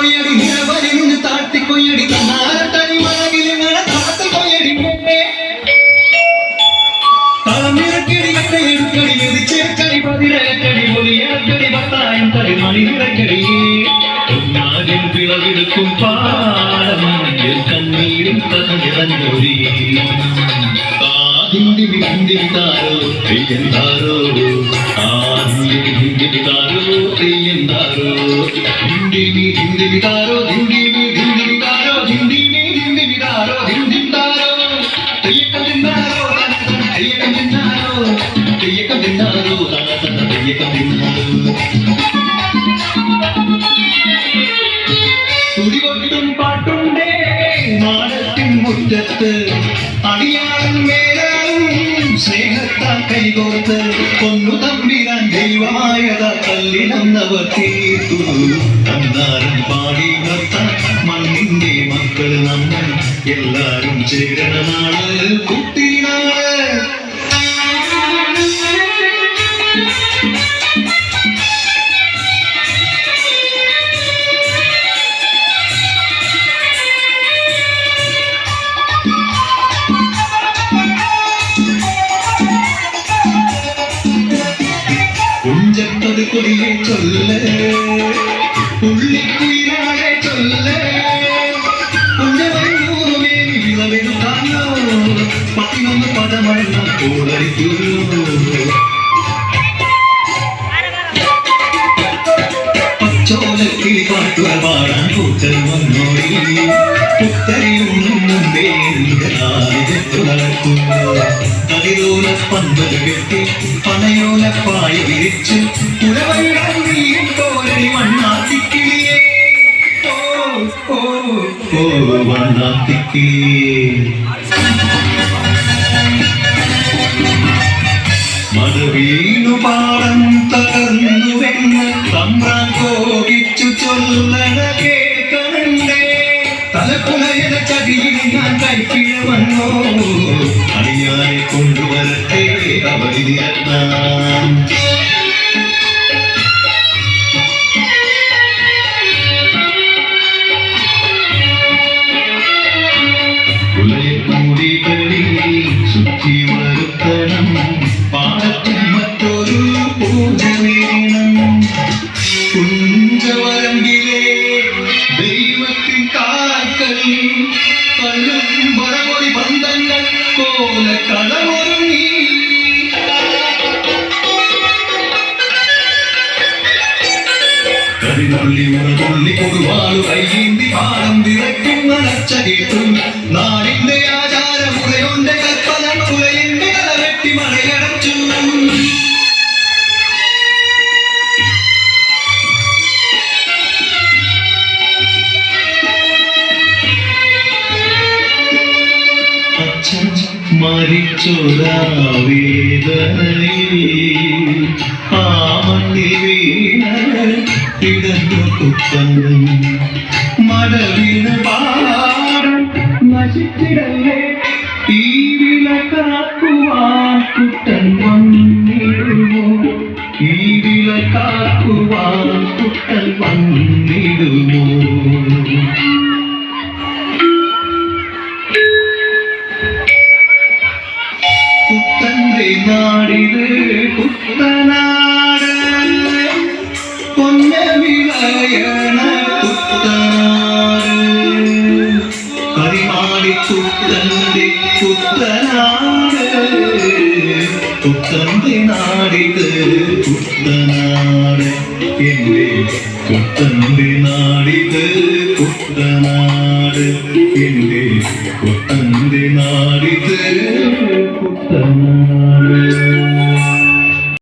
കൊയ്യടി നിലവരി നിന്ന് താഴ്ത്തി കൊയ്യടി തന്നാരത്തടി മഴകിലിങ്ങനെ താഴ്ത്തി കൊയ്യടി തളമിറക്കടി എടുക്കടി എതിച്ചേക്കടി പതിരക്കടി ഒലിയക്കടി പത്തായം തടി മണിനിറക്കടി ഒന്നാകൻ പിളവെടുക്കും പാടം കണ്ണീരും തന്നിറഞ്ഞൊരി ഹിന്ദിവിതാരോ തെയ്യന്താരോ ഹിന്ദിവിതാരോ തെയ്യന്താരോ ഹിന്ദിവിതാരോ ഹിന്ദിവിതാരോ ഹിന്ദിവിതാരോ ഹിന്ദിവിതാരോ തെയ്യക്കം തിന്നാരോ തെയ്യക്കം തിന്നാരോ തെയ്യക്കം തിന്നാരോ തെയ്യക്കം തിന്നാരോ തുടികൊട്ടും പാട്ടുണ്ടേ നാടത്തിൻ മുറ്റത്ത് അടിയാളും മേലാളും സ്നേഹത്താൽ കൈകോർത്ത് കൊന്നു തമ്പിരാൻ ദൈവമായത കല്ലിനന്നവർ തീർത്തു തന്നാരും പാടി നിർത്താൻ മണ്ണിന്റെ മക്കൾ നമ്മൾ എല്ലാരും ചേരണനാള് കുട്ടിനാള് കുഞ്ചത്തത് കൊടിയെ ചൊല്ല് പുള്ളിക്കുയിലാളെ ചൊല്ല് കുഞ്ഞവൂറുമേ വിളവെടുത്താലോ 11 പദമെണ്ണം കൂടരിക്കുന്നു പച്ചോലക്കിളി പാട്ടുകൾ പാടാൻ പൂച്ചൽ വന്നോടി പുത്തരിയൊന്നും മുമ്പേ നടക്കുന്നു കതിരോല പന്തൽ കെട്ടി പനയോല പായ വിരിച്ച് പുലവയിടാൻ നീയും തോരണി വണ്ണാത്തിക്കിളിയേ ഓ വണ്ണാത്തിക്കിളിയേ മഴവീണു പാടം തകർന്നുവെന്ന് തമ്പ്രാൻ കോപിച്ചു ചൊല്ലണ കേൾക്കണണ്ടേ തലക്കുലയന ചതിയിൽ ഞാൻ കൈക്കിഴ വന്നോ അടിയാനെ കൊണ്ടുവരട്ടെ അവധി നിരത്താം കുലയക്കൂടികളിൽ സുഖി വരുത്തണം പാടത്തും മറ്റൊരു പൂജ വേണം കുഞ്ചവരമ്പിലെ ദൈവത്തിൻ കാക്കൽ കള്ളും വരമൊഴി ബന്ധങ്ങൾ കോല കളമൊരുങ്ങി കരിനുള്ളി ഉറതുള്ളി കൊടുവാളു കയ്യീന്തി പാടം വിറയ്ക്കുന്ന ലച്ച കേട്ടു നാടിന്റെ ആചാരമുറയുടെ കൽപ്പന മുറയുടെ കലവെട്ടി മഴയടച്ചു മരിച്ചൊരാവേദനയിൽ ആ മണ്ണിൽ വീണ കിടന്നു കുത്തൻ മഴവിന് പാടം നശിച്ചിടല്ലേ ഈ വിളക്കാക്കുവാൻ കുട്ടൻ വന്നിടുമോ ഈ വിളക്കാക്കുവാൻ കുട്ടൻ വന്നിടുമോ കുത്തന്റെ നാടിത് കുത്തനാട് പൊന്നവിളയണ കുത്തനാട് കരിമാടി കുത്തന്റെ കുത്തനാട് കുത്തന്റെ നാടിത് കുത്തനാട് എന്റെ കുത്തന്റെ നാടിത് കുത്തനാട് എന്റെ കുത്തന്റെ നാടിത്